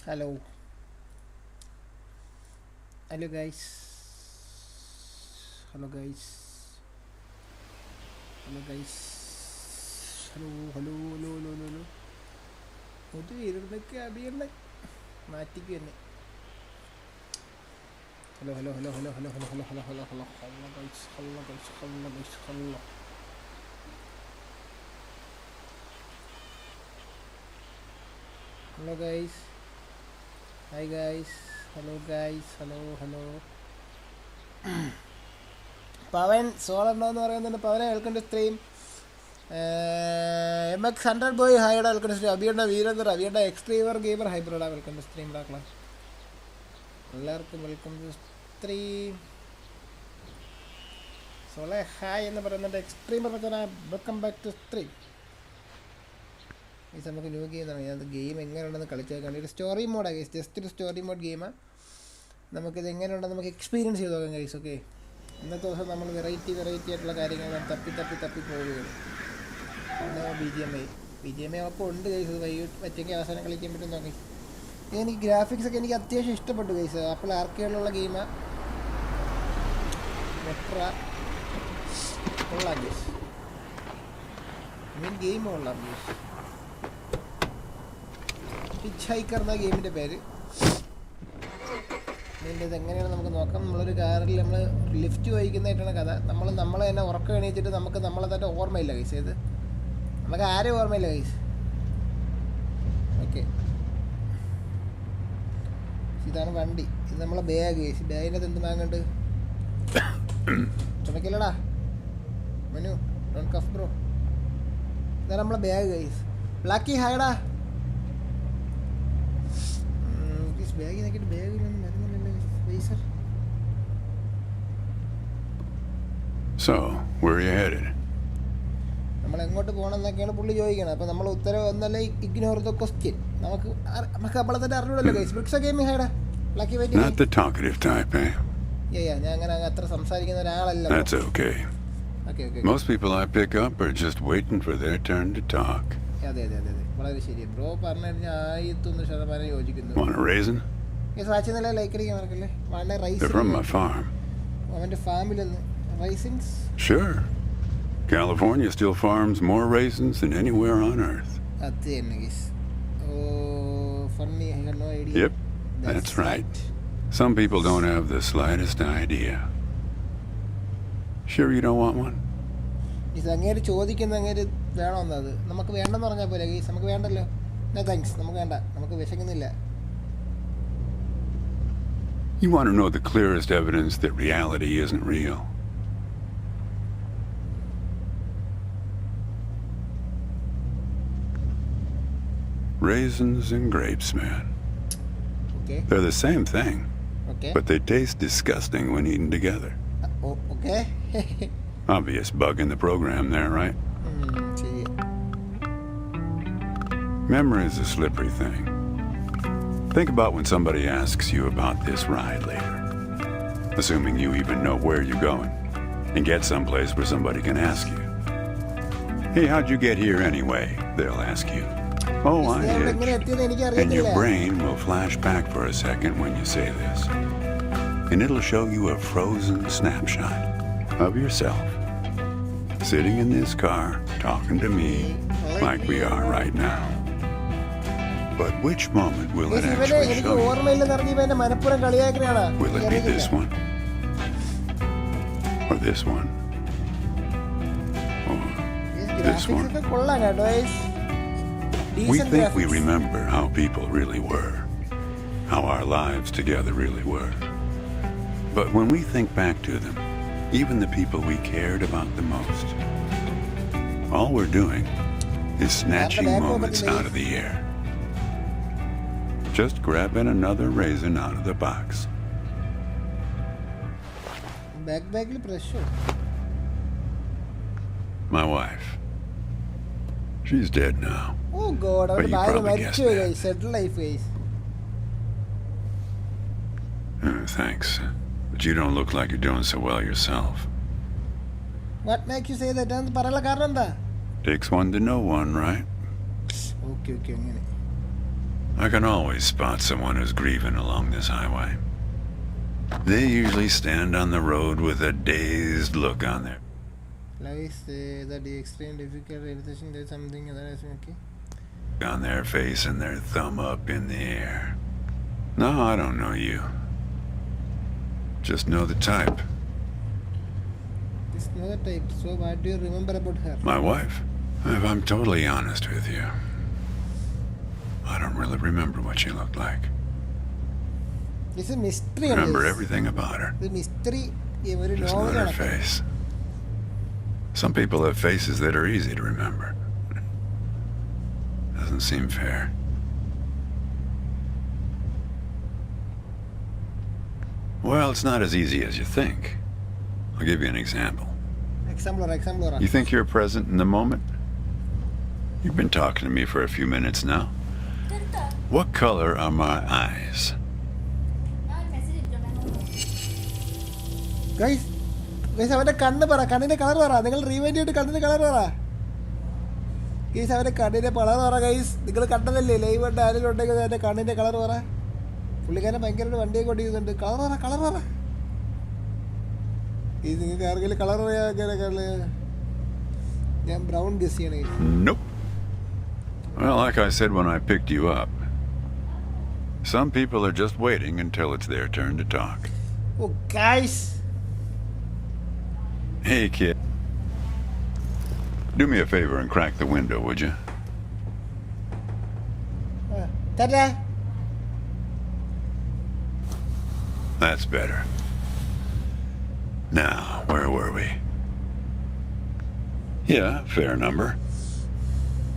Hello. Hello guys. Hello guys. Hello guys. Hello. ഒരു ഇരുന്നൊക്കെ അടിയുണ്ട് മാറ്റിക്ക് തന്നെ. Hello guys. Hi guys. Hello guys. Hello. Pavan സോളുണ്ടോയെന്ന് പറയുന്നുണ്ട്. പവനെ welcome to stream. MX100 boy ഹായുടെ വെൽക്കം ടു സ്ട്രീം. അബിയുടെ വീരേന്ദ്ര, അബിയുടെ എക്സ്ട്രീമർ ഗെയിമർ ഹൈബ്രോഡാ വെൽക്കം ടു സ്ട്രീം ഡാക്കള. എല്ലാവർക്കും വെൽക്കം ടു സ്ട്രീം. സോളെ ഹായ് എന്ന് പറയുന്നുണ്ട്. എക്സ്ട്രീമർ വെച്ചാൽ വെൽക്കം ബാക്ക് ടു സ്ട്രീം. ഈ നമുക്ക് ന്യൂ ഗെയിം തുടങ്ങി. അത് ഗെയിം എങ്ങനെയുണ്ടെന്ന് കളിച്ചാൽ കണ്ടി. ഒരു സ്റ്റോറി മോഡാണ് ഗൈസ്. ജസ്റ്റ് ഒരു സ്റ്റോറി മോഡ് ഗെയിമാണ്. നമുക്കിത് എങ്ങനെയുണ്ടെന്ന് നമുക്ക് എക്സ്പീരിയൻസ് ചെയ്ത് നോക്കാം ഗൈസ്. ഓക്കെ, ഇന്നത്തെ ദിവസം നമ്മൾ വെറൈറ്റി ആയിട്ടുള്ള കാര്യങ്ങൾ തപ്പി പോവുകയാണ്. പിന്നെ BGMI അപ്പോൾ ഉണ്ട് ഗൈസ്. അത് വൈകിട്ട് അവസാനം കളിക്കാൻ പറ്റും നോക്കി. എനിക്ക് ഗ്രാഫിക്സ് ഒക്കെ എനിക്ക് അത്യാവശ്യം ഇഷ്ടപ്പെട്ടു ഗൈസ്. ആപ്പിൾ ആർക്കേഡിലുള്ള ഗെയിമാണ്. മെട്ര കൊള്ളാം ഗൈസ്. മീൻ ഗെയിം കൊള്ളാം ഗൈസ്. Hitchhiker എന്ന ഗെയിമിൻ്റെ പേര്. ഇതിൻ്റെ ഇതെങ്ങനെയാണ് നമുക്ക് നോക്കാം. നമ്മളൊരു കാറിൽ നമ്മൾ ലിഫ്റ്റ് വഹിക്കുന്നതായിട്ടാണ് കഥ. നമ്മൾ തന്നെ ഉറക്കം എണീച്ചിട്ട് നമുക്ക് നമ്മളെ തന്നെ ഓർമ്മയില്ല കൈസ്. ഇത് നമുക്ക് ആരെയും ഓർമ്മയില്ല കൈസ്. ഓക്കെ, ഇതാണ് വണ്ടി. ഇത് നമ്മളെ ബാഗ് കൈസ്. ബാഗിനകത്ത് എന്ത് വാങ്ങുന്നുണ്ട്? ചുമക്കില്ലടാ മെനു ഡോൺ കഫ് ബ്രോ. ഇതാണ് നമ്മളെ ബാഗ് കൈസ്. ബ്ലാക്കി ഹായടാ. ബാഗ് നോക്കിയിട്ട് ബാഗിലൊന്നും വരുന്നില്ലല്ലോ പൈസ. So, where are you headed? നമ്മൾ എങ്ങോട്ട് പോകണം എന്നൊക്കെയാണ് പുള്ളി ചോദിക്കണം. അപ്പോൾ നമ്മൾ ഉത്തരവ് ഒന്നല്ല ഇഗ്നോർ ദ ക്വസ്റ്റ്യൻ. നമുക്ക് നമ്മളെ തന്നെ അറിഞ്ഞൂടല്ലോ ഗൈസ്. ബ്രിക്സ ഗെയിമിംഗ് ഹൈഡാ Blacky wait. Not the talkative type, eh? ഞാൻ അങ്ങനെ അത്ര സംസാരിക്കുന്ന ഒരാളല്ല. That's okay. Okay. Most people I pick up are just waiting for their turn to talk. അതെ വളരെ ശരി ബ്രോ. പറഞ്ഞു കഴിഞ്ഞാൽ 101% യോജിക്കുന്നു. Want a raisin? വാച്ചിന്നല്ല ലൈക്ക് അടിക്കാൻ മറക്കല്ലേ. വളരെ Raisen. They're from my farm. അവൻ്റെ ഫാമിലൊന്ന് raisins. Sure. California still farms more raisins than anywhere on earth. അത് തന്നെ guys. Funny, I had no idea. Yep, that's right. Some people don't have the slightest idea. Sure you don't want one? ഇത് അങ്ങേര് ചോദിക്കുന്ന അങ്ങേര് വേണമെന്നത്. നമുക്ക് വേണ്ടെന്ന് പറഞ്ഞാൽ പോലെ ഗൈസ്. നമുക്ക് വേണ്ടല്ലോ. താങ്ക്സ്, നമുക്ക് വേണ്ട. നമുക്ക് വിശക്കുന്നില്ല. You want to know the clearest evidence that reality isn't real? Raisins and grapes, man. Okay. They're the same thing. Okay. But they taste disgusting when eaten together. Okay. Obvious bug in the program there, right? ശരി. Memory is a slippery thing. Think about when somebody asks you about this ride later, assuming you even know where you're going, and get someplace where somebody can ask you, "Hey, how'd you get here anyway?" They'll ask you. "Oh, I hitched." And your brain will flash back for a second when you say this, and it'll show you a frozen snapshot of yourself sitting in this car talking to me like we are right now. But which moment will it actually show you? Will it be this one? Or this one? Or this one? We think we remember how people really were, how our lives together really were. But when we think back to them, even the people we cared about the most, all we're doing is snatching moments out of the air. Just grabbing another raisin out of the box. My wife. She's dead now. Oh God, but you probably guessed that. Settle life, guys. Thanks. But you don't look like you're doing so well yourself. What makes you say that? പറയല കാരണം എന്താ? Takes one to know one, right? Okay, അങ്ങനെ. I can always spot someone who's grieving along this highway. They usually stand on the road with a dazed look on their Life is that the extreme difficult realization there's something that is okay. on their face and their thumb up in the air. No, I don't know you. Just know the type. It's another type. So what do you remember about her? My wife? If I'm totally honest with you, I don't really remember what she looked like. It's a mystery. Remember everything about her. The mystery. Just not her face. Some people have faces that are easy to remember. Doesn't seem fair. Well, it's not as easy as you think. I'll give you an example. Example. You think you're present in the moment? You've been talking to me for a few minutes now. What color are my eyes? Guys, അവന്റെ കണ്ണ് പറ, കണ്ണിന്റെ colour പറ. നിങ്ങൾ rewind ചെയ്തിട്ട് കണ്ണിന്റെ colour പറ. Guys അവന്റെ കണ്ണിന്റെ കളർ പറ ഗൈസ്. നിങ്ങൾ കണ്ടതല്ലേ ലൈവ് ഉണ്ട് ആരെങ്കിലും ഉണ്ടെങ്കിൽ അവന്റെ കണ്ണിന്റെ കളർ പറ. പുള്ളിക്കാരൻ ഭയങ്കരമായിട്ട് വണ്ടിയൊക്കെ ഓടിക്കുന്നുണ്ട്. കളർ പറ. ഈ നിങ്ങൾക്ക് ആർക്കെങ്കിലും കളർ പറയാൻ ഞാൻ ബ്രൗൺ ഗസ് ചെയ്യണേ. Nope. Well, like I said when I picked you up, some people are just waiting until it's their turn to talk. Oh, guys. Hey, kid. Do me a favor and crack the window, would you? Ta-da. That's better. Now, where were we? Yeah, fair number.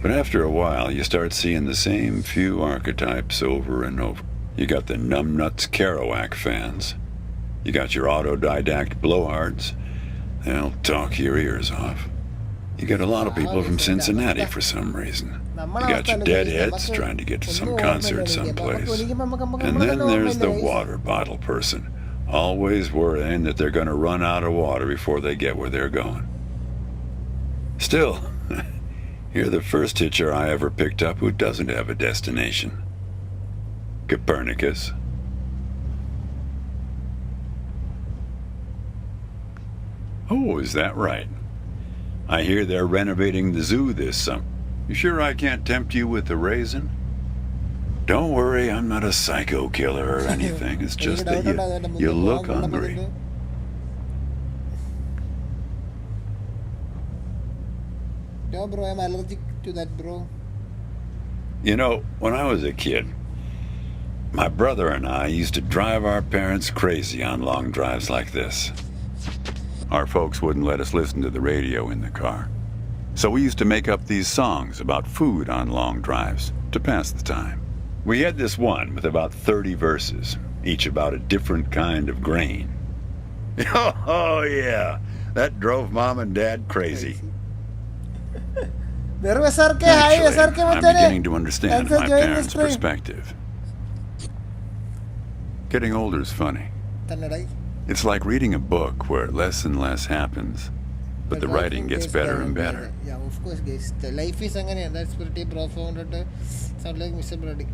But after a while, you start seeing the same few archetypes over and over. You got the numbnuts Kerouac fans. You got your autodidact blowhards. They'll talk your ears off. You got a lot of people from Cincinnati for some reason. You got your deadheads trying to get to some concert someplace. And then there's the water bottle person, always worrying that they're going to run out of water before they get where they're going. Still, you're the first hitcher I ever picked up who doesn't have a destination. Copernicus. Oh, is that right? I hear they're renovating the zoo this summer. You sure I can't tempt you with the Raisin? Don't worry, I'm not a psycho killer or anything. It's just that you look hungry. No, bro, I'm allergic to that, bro. You know, when I was a kid, my brother and I used to drive our parents crazy on long drives like this. Our folks wouldn't let us listen to the radio in the car. So we used to make up these songs about food on long drives to pass the time. We had this one with about 30 verses, each about a different kind of grain. Oh, yeah. That drove Mom and Dad crazy. Actually, I'm beginning to understand my parents' perspective. Getting older is funny. It's like reading a book where less and less happens, but the writing gets better and better. Yeah, of course, guys. The life is angane. That's pretty profound. Sound like Mr. Brady.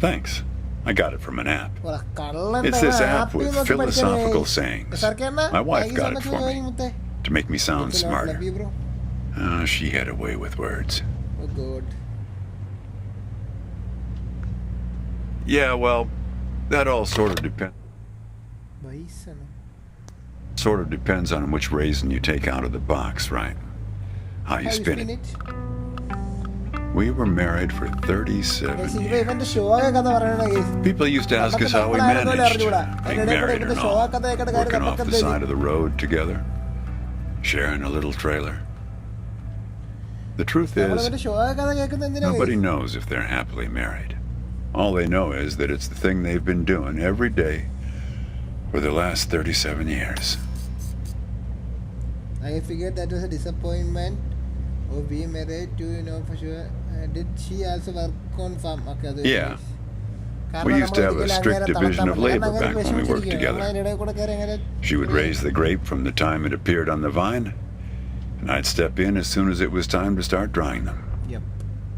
Thanks. I got it from an app. It's this app with philosophical sayings. My wife got it for me to make me sound smarter. She had a way with words. Oh, God. Yeah, well, that all sort of depends. Sort of depends on which raisin you take out of the box, right? How you spin it. We were married for 37 years. People used to ask us how we managed, being married or not, working off the side of the road together, sharing a little trailer. The truth is, nobody knows if they're happily married. All they know is that it's the thing they've been doing every day for the last 37 years. I figured that was a disappointment. Oh, we married too, you know, for sure. Did she also work on farm? Okay, yeah. We used to have a strict division of labor back when we worked together. She would raise the grape from the time it appeared on the vine, and I'd step in as soon as it was time to start drying them. Yep.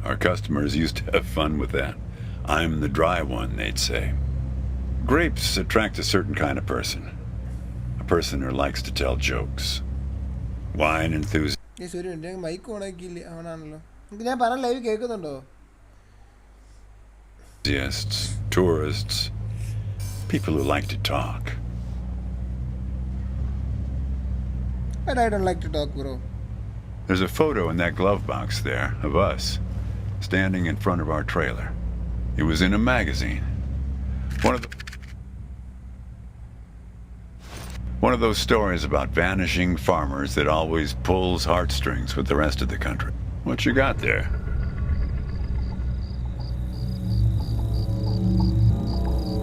Our customers used to have fun with that. I'm the dry one, they'd say. Grapes attract a certain kind of person. A person who likes to tell jokes. Wine enthusiasts. Mic ഓണാക്കിയില്ല അവനാണല്ലോ. ഞാൻ പറഞ്ഞ live കേൾക്കുന്നുണ്ടോ? Tourists. People who like to talk. But I don't like to talk, bro. There's a photo in that glove box there of us, standing in front of our trailer. It was in a magazine. One of those stories about vanishing farmers that always pulls heartstrings with the rest of the country. What you got there?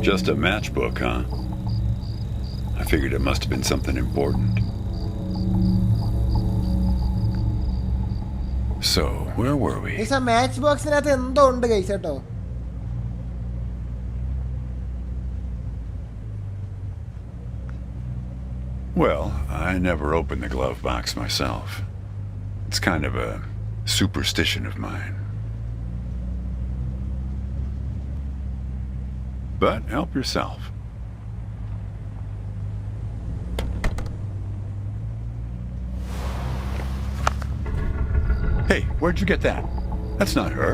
Just a matchbook, huh? I figured it must have been something important. So, where were we? It's a matchbox in എന്തോ ഉണ്ട് guys കേട്ടോ. Well, I never opened the glove box myself. It's kind of a superstition of mine. But help yourself. Hey, where'd you get that? That's not her.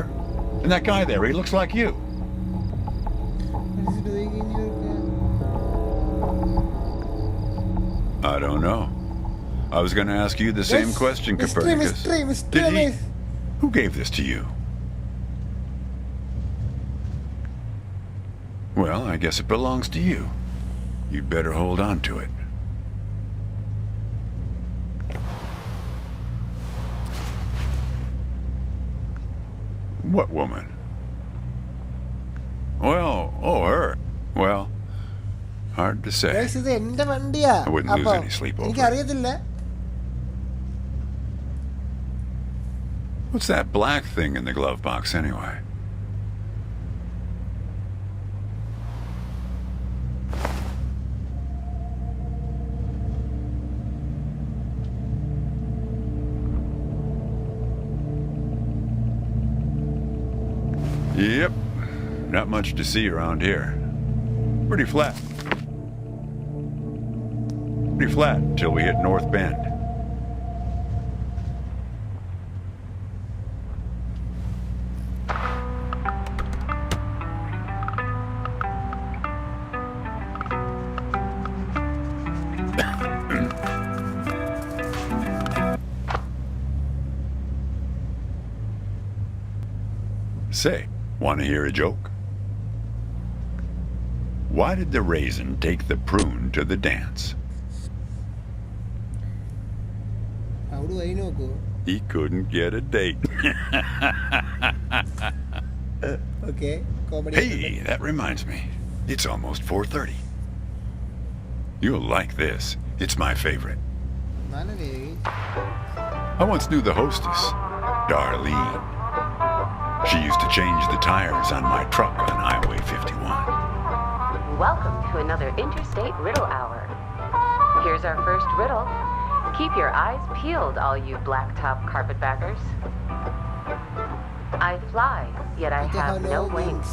And that guy there, he looks like you. What is he doing in your car? I don't know. I was going to ask you the same question, Copernicus. Mystery. Did he? Who gave this to you? Well, I guess it belongs to you. You'd better hold on to it. What woman? Well, her. Well, hard to say. Guys, ഇത് എൻ്റെ വണ്ടിയാ. I wouldn't lose any sleep over it. എനിക്കറിയത്തില്ല. What's that black thing in the glove box anyway? Yep, not much to see around here. Pretty flat until we hit North Bend. Say, want to hear a joke? Why did the raisin take the prune to the dance? How do I know? He couldn't get a date. Okay, comedy. Hey, that reminds me. It's almost 4:30. You'll like this. It's my favorite. I once knew the hostess, Darlene. She used to change the tires on my truck on Highway 51. Welcome to another Interstate Riddle Hour. Here's our first riddle. Keep your eyes peeled, all you blacktop carpetbaggers. I fly, yet I have no wings.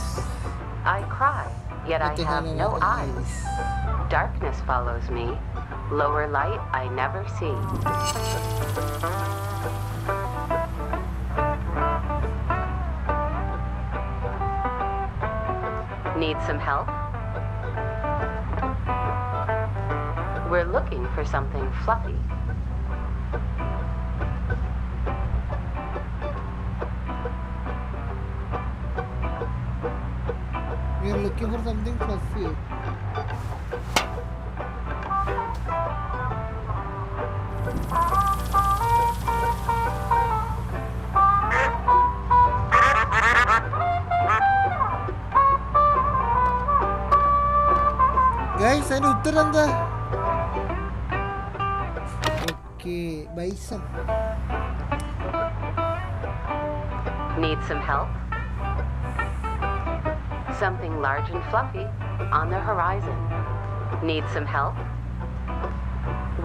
I cry, yet I have no eyes. Darkness follows me. Lower light I never see. Need some help? We're looking for something fluffy. We are looking for something fluffy. Guys, അതിന്റെ ഉത്തരം എന്താ? Okay, bison. Need some help? Something large and fluffy on the horizon. Need some help?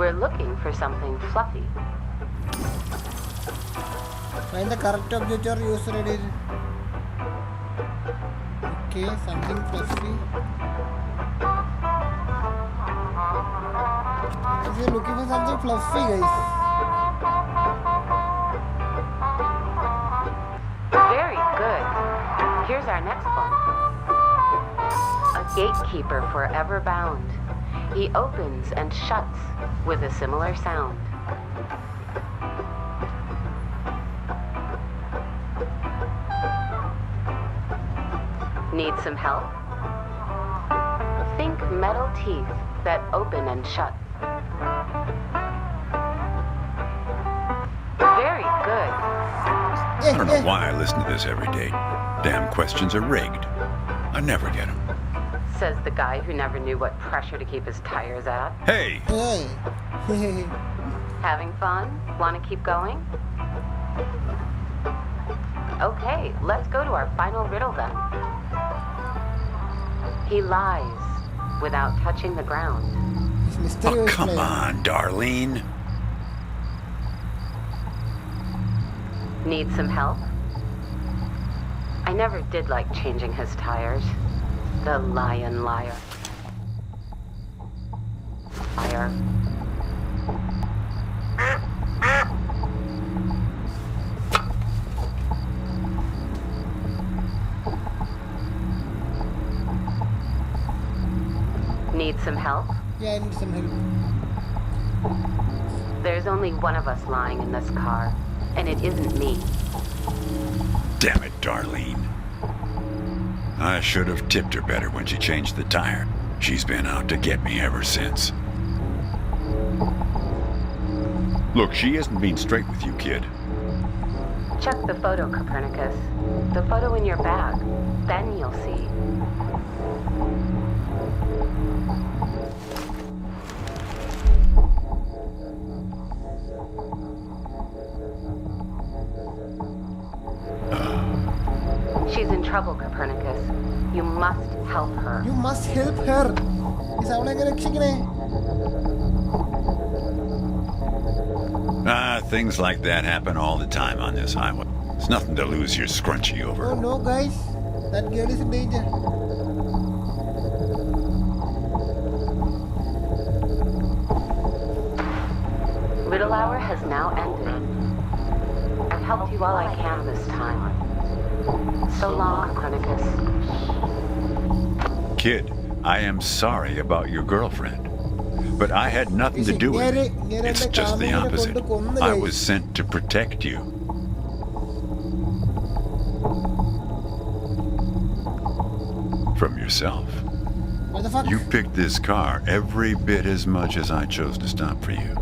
We're looking for something fluffy. Find the correct object or user edit. Okay, something fluffy. If you're looking for something fluffy, guys. Very good. Here's our next one. A gatekeeper forever bound. He opens and shuts with a similar sound. Need some help? Think metal teeth that open and shut. Very good. I don't know why I listen to this every day. Damn questions are rigged. I never get them. Says the guy who never knew what pressure to keep his tires at. Hey! Hey. Having fun? Want to keep going? Okay, let's go to our final riddle then. He lies without touching the ground. Oh, come on, Darlene. Need some help? I never did like changing his tires. The lion liar. Liar. Need some help? Yeah, I need some help. There's only one of us lying in this car, and it isn't me. Damn it, Darlene. I should have tipped her better when she changed the tire. She's been out to get me ever since. Look, she isn't being straight with you, kid. Check the photo, Copernicus. The photo in your bag. Then you'll see. She's in trouble, Copernicus. You must help her. You must help her. Is അവളെ എങ്ങനെ രക്ഷിക്കണേ? Things like that happen all the time on this highway. It's nothing to lose your scrunchie over. Oh no, guys. That girl is in danger. Riddle hour has now ended. I've helped you all I can this time. So long, Copernicus. Kid, I am sorry about your girlfriend. But I had nothing to do with it. It's just the opposite. I was sent to protect you. From yourself. What the fuck? You picked this car every bit as much as I chose to stop for you.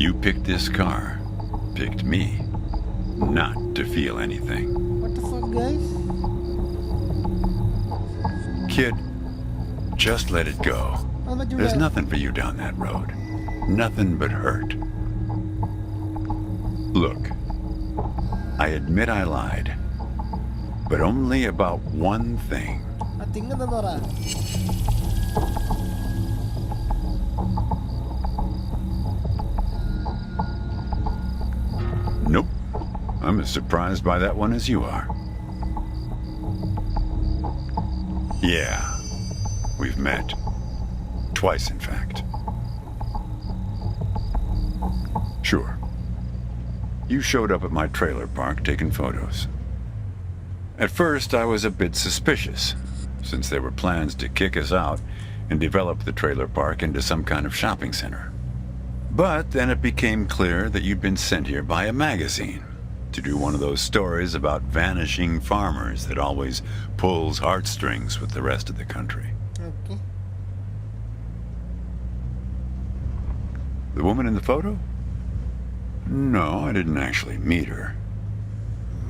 You picked this car, picked me, not to feel anything. What the fuck, guys? Kid, just let it go. There's nothing for you down that road. Nothing but hurt. Look, I admit I lied. But only about one thing. ആ thing എന്താന്ന് പറ. Nope. I'm as surprised by that one as you are. Yeah, we've met. Twice, in fact. Sure. You showed up at my trailer park taking photos. At first, I was a bit suspicious, since there were plans to kick us out and develop the trailer park into some kind of shopping center. But then it became clear that you'd been sent here by a magazine to do one of those stories about vanishing farmers that always pulls heartstrings with the rest of the country. Okay. The woman in the photo? No, I didn't actually meet her.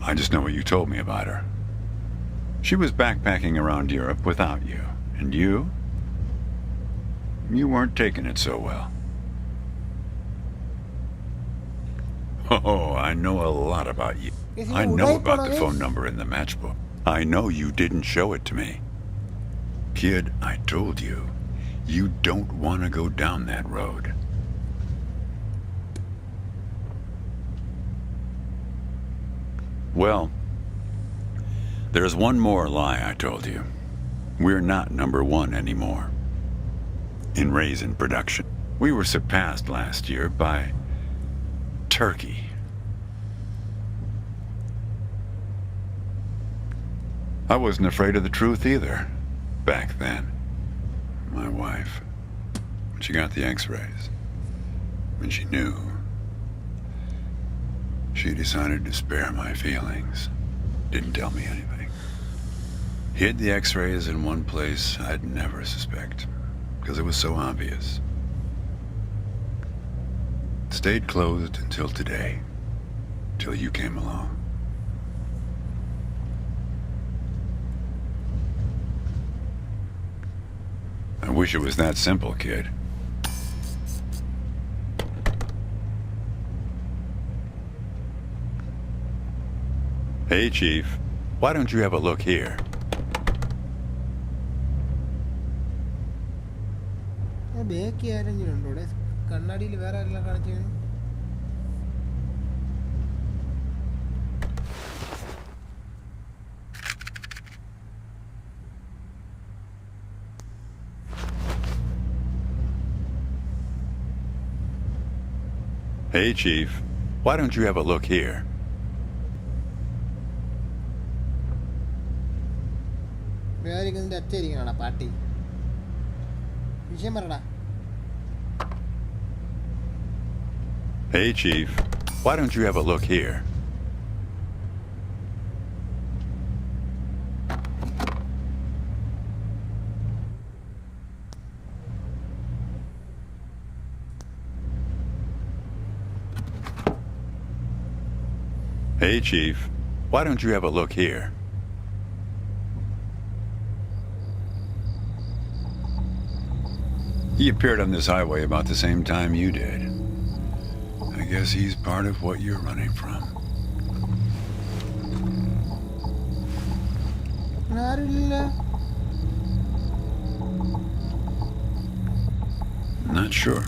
I just know what you told me about her. She was backpacking around Europe without you. And you? You weren't taking it so well. Oh, I know a lot about you. I know about the phone number in the matchbook. I know you didn't show it to me. Kid, I told you, you don't want to go down that road. Well, There's one more lie I told you. We're not number one anymore. In Raisin production, we were surpassed last year by Turkey. I wasn't afraid of the truth either, back then. My wife, when she got the x-rays, when she knew, she decided to spare my feelings. Didn't tell me anything. Hid the x-rays in one place I'd never suspect, because it was so obvious. Stayed closed until today, till you came along. I wish it was that simple, kid. Hey, Chief. Why don't you have a look here? ബാക്കി ആരെങ്കിലും ഉണ്ടോ ഇവിടെ? കണ്ണാടിയിൽ വേറെ ആരെല്ലാം കാണിച്ചു? Hey, Chief. Why don't you have a look here? വേറെ അച്ഛരിക്കണ പാട്ടി വിഷയം പറടാ. Hey, Chief. Why don't you have a look here? Hey, Chief. Why don't you have a look here? He appeared on this highway about the same time you did. I guess he's part of what you're running from. Not sure.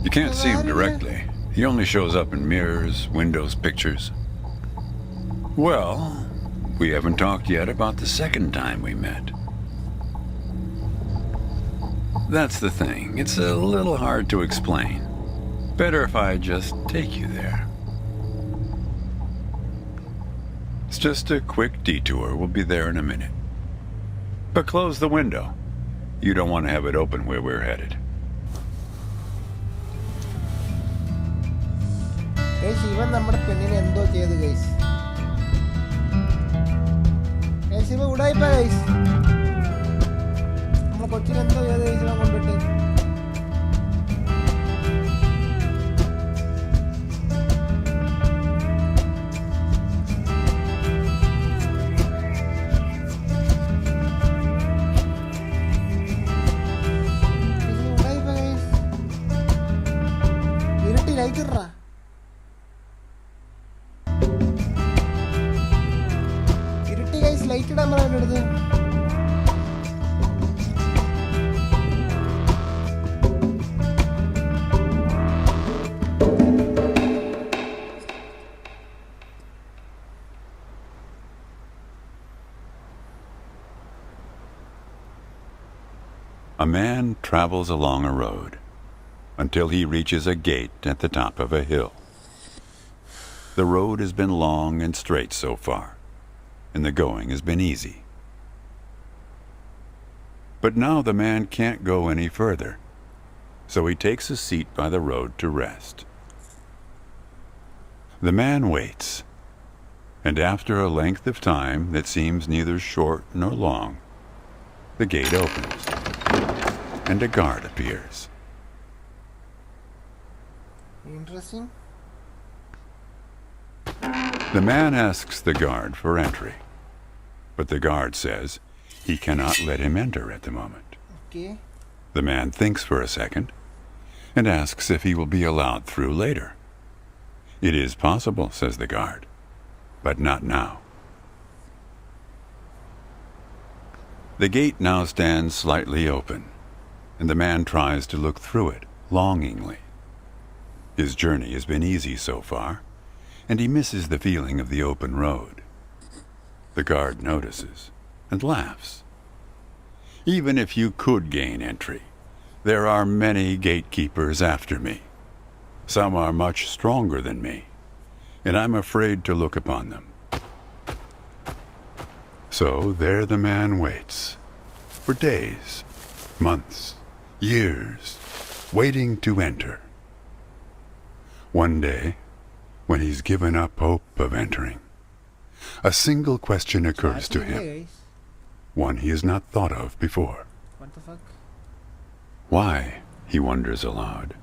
You can't see him directly. He only shows up in mirrors, windows, pictures. Well, we haven't talked yet about the second time we met. That's the thing. It's a little hard to explain. Better if I just take you there. It's just a quick detour. We'll be there in a minute. But close the window. You don't want to have it open where we're headed. ഇവൻ നമ്മുടെ പെണ്ണിനെ എന്തോ ചെയ്തു guys. ഇവ ഉടായിപ്പ guys. നമ്മളെ കൊച്ചിനെന്തോ ചെയ്ത് guys ഇവൻ കൊണ്ടിട്ട്. ഉടായിപ്പ ഗൈസ്. ഇരുട്ടി ലൈറ്റിട്രാ. ലൈറ്റ് ഇടാൻ പറയാൻ എടുത്ത്. A man travels along a road until he reaches a gate at the top of a hill. The road has been long and straight so far, and the going has been easy. But now the man can't go any further, so he takes a seat by the road to rest. The man waits, and after a length of time that seems neither short nor long, the gate opens, and a guard appears. Interesting. The man asks the guard for entry, but the guard says he cannot let him enter at the moment. Okay. The man thinks for a second and asks if he will be allowed through later. It is possible, says the guard, but not now. The gate now stands slightly open, and the man tries to look through it longingly. His journey has been easy so far, and he misses the feeling of the open road, The guard notices and laughs. Even if you could gain entry, there are many gatekeepers after me. Some are much stronger than me, and I'm afraid to look upon them. So there the man waits, for days, months, years, waiting to enter. One day, when he's given up hope of entering, a single question occurs to him, one he has not thought of before. What the fuck? Why, he wonders aloud,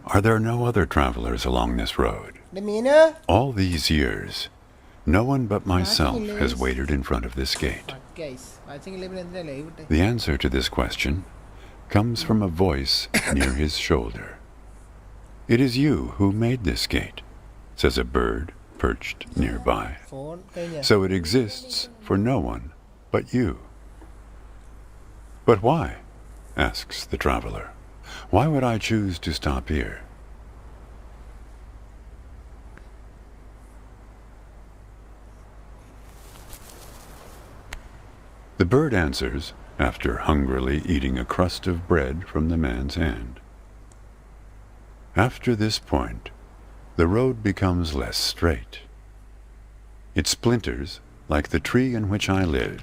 are there no other travelers along this road? All these years, no one but myself has waited in front of this gate. The answer to this question comes from a voice near his shoulder. It is you who made this gate, says a bird perched nearby. So it exists for no one but you. But why? Asks the traveler. Why would I choose to stop here? The bird answers after hungrily eating a crust of bread from the man's hand. After this point, the road becomes less straight. It splinters like the tree in which I live,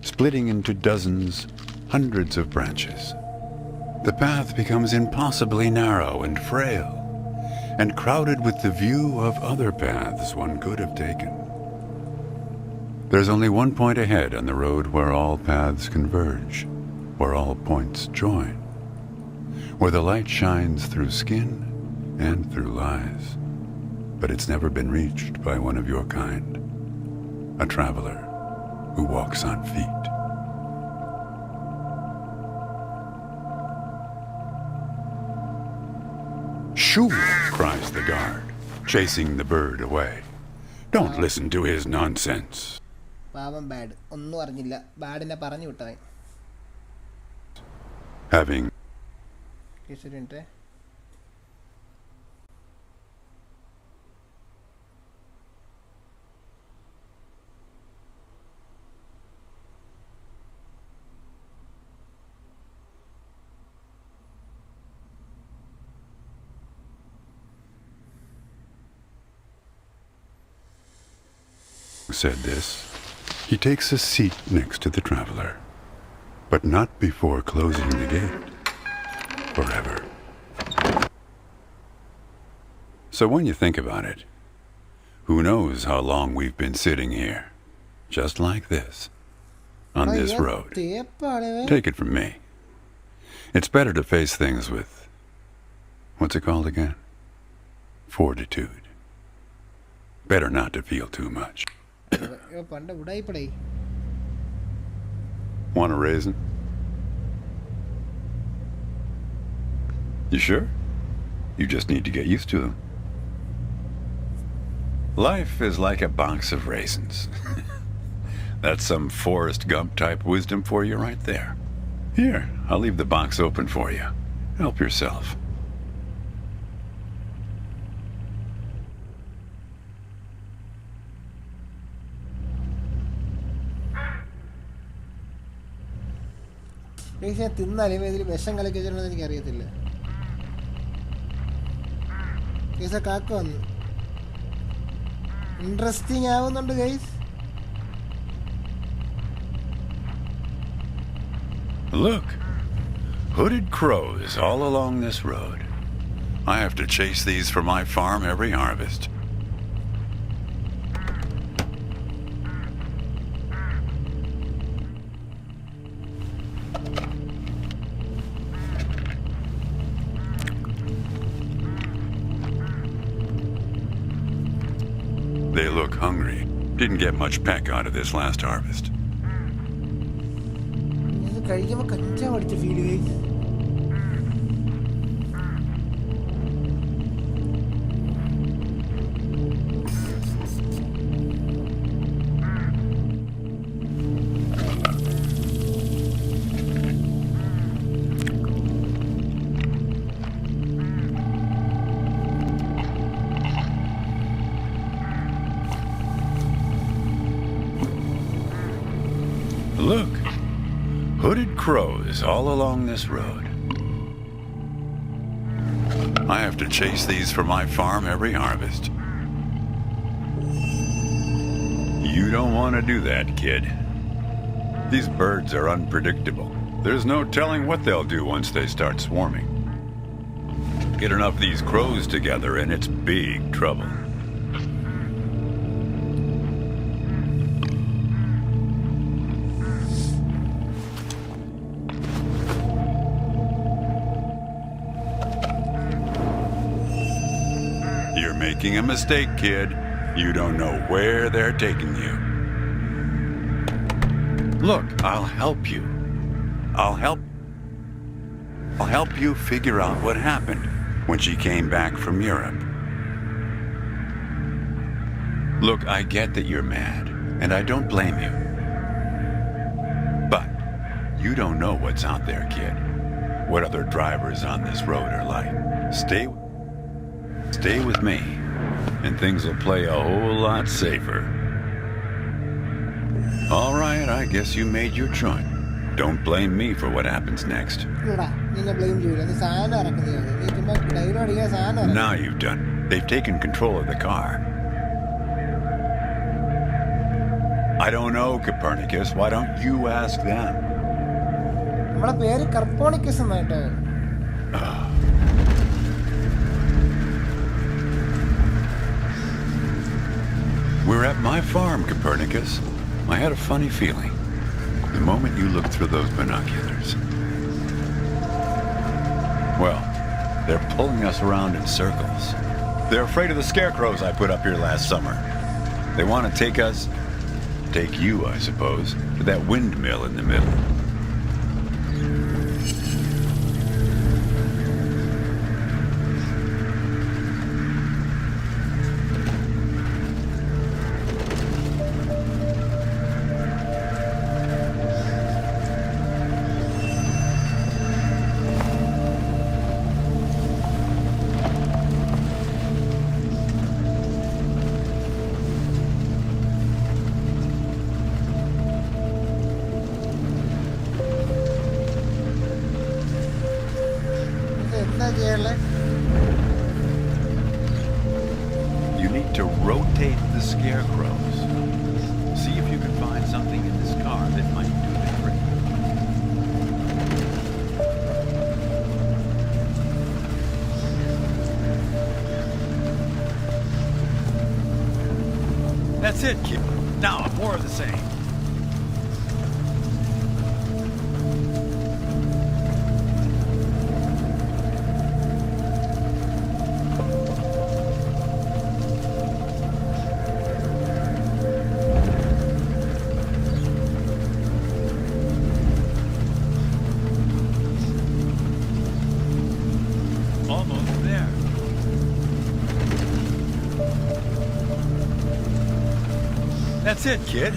splitting into dozens, hundreds of branches. The path becomes impossibly narrow and frail, and crowded with the view of other paths one could have taken. There's only one point ahead on the road where all paths converge, where all points join, where the light shines through skin and through lies. But it's never been reached by one of your kind, a traveler who walks on feet. Shoo! Cries the guard, chasing the bird away. Don't listen to his nonsense. Having said this, he takes a seat next to the traveler, but not before closing the gate forever. So when you think about it, who knows how long we've been sitting here, just like this, on this road. Take it from me. It's better to face things with, what's it called again? Fortitude. Better not to feel too much. Want a raisin? You sure? You just need to get used to them. Life is like a box of raisins. That's some Forrest Gump type wisdom for you right there. Here, I'll leave the box open for you. Help yourself. തിന്നാലും ഇതിൽ വിഷം കലക്കി വെച്ചിട്ടുണ്ടെന്ന് എനിക്കറിയത്തില്ല. കാക്ക വന്നു. Interesting ആവുന്നുണ്ട് guys. Look, hooded crows all along this road. I have to chase these for my farm every harvest. They look hungry. Didn't get much peck out of this last harvest. കഴിക്കുമ്പോൾ കഞ്ചാവ് അടിച്ച feel guys. crows all along this road. I have to chase these for my farm every harvest. You don't want to do that, kid. These birds are unpredictable. There's no telling what they'll do once they start swarming. Get enough of these crows together and it's big trouble. You're making a mistake, kid. You don't know where they're taking you. Look, I'll help you. I'll help you figure out what happened when she came back from Europe. Look, I get that you're mad, and I don't blame you. But you don't know what's out there, kid. What other drivers on this road are like. Stay with me, and things will play a whole lot safer. All right, I guess you made your choice. Don't blame me for what happens next. Now you've done. They've taken control of the car. I don't know, Copernicus. Why don't you ask them? We're at my farm, Copernicus. I had a funny feeling the moment you looked through those binoculars. Well, they're pulling us around in circles. They're afraid of the scarecrows I put up here last summer. They want to take you, I suppose, to that windmill in the middle. You need to rotate the scarecrows. See if you can find something in this car that might do the trick. That's it, kid. Now, more of the same. Almost there. That's it, kid.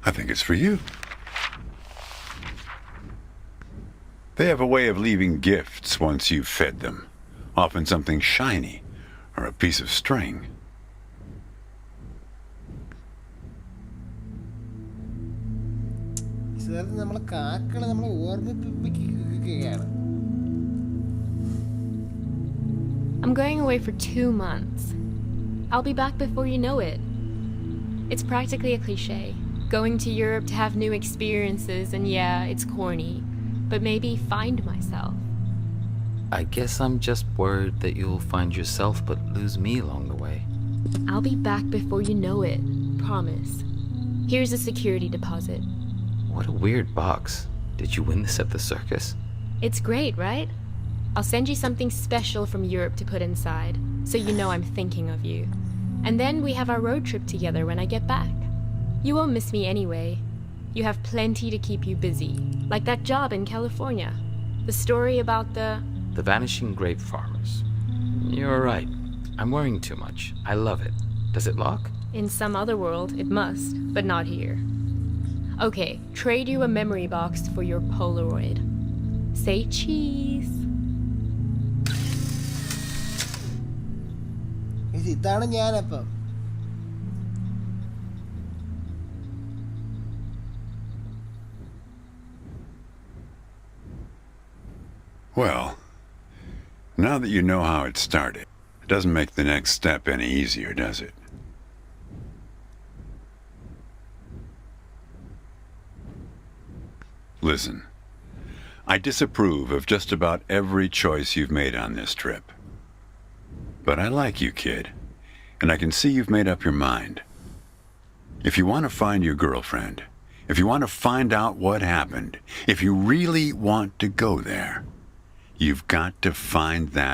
I think it's for you. They have a way of leaving gifts once you've fed them. Often something shiny or a piece of string. I'm going away for 2 months. I'll be back before you know it. It's practically a cliche. Going to Europe to have new experiences, and yeah, it's corny. But maybe find myself. I guess I'm just worried that you'll find yourself but lose me along the way. I'll be back before you know it. Promise. Here's a security deposit. What a weird box. Did you win this at the circus? It's great, right? I'll send you something special from Europe to put inside, so you know I'm thinking of you. And then we have our road trip together when I get back. You won't miss me anyway. You have plenty to keep you busy, like that job in California. The story about the vanishing grape farmers. You're right. I'm worrying too much. I love it. Does it lock? In some other world, it must, but not here. Okay, trade you a memory box for your Polaroid. Say cheese. ഇതാണ് ഞാനപ്പം. Well, now that you know how it started, it doesn't make the next step any easier, does it? Listen, I disapprove of just about every choice you've made on this trip. But I like you, kid, and I can see you've made up your mind. If you want to find your girlfriend, if you want to find out what happened, if you really want to go there, you've got to find that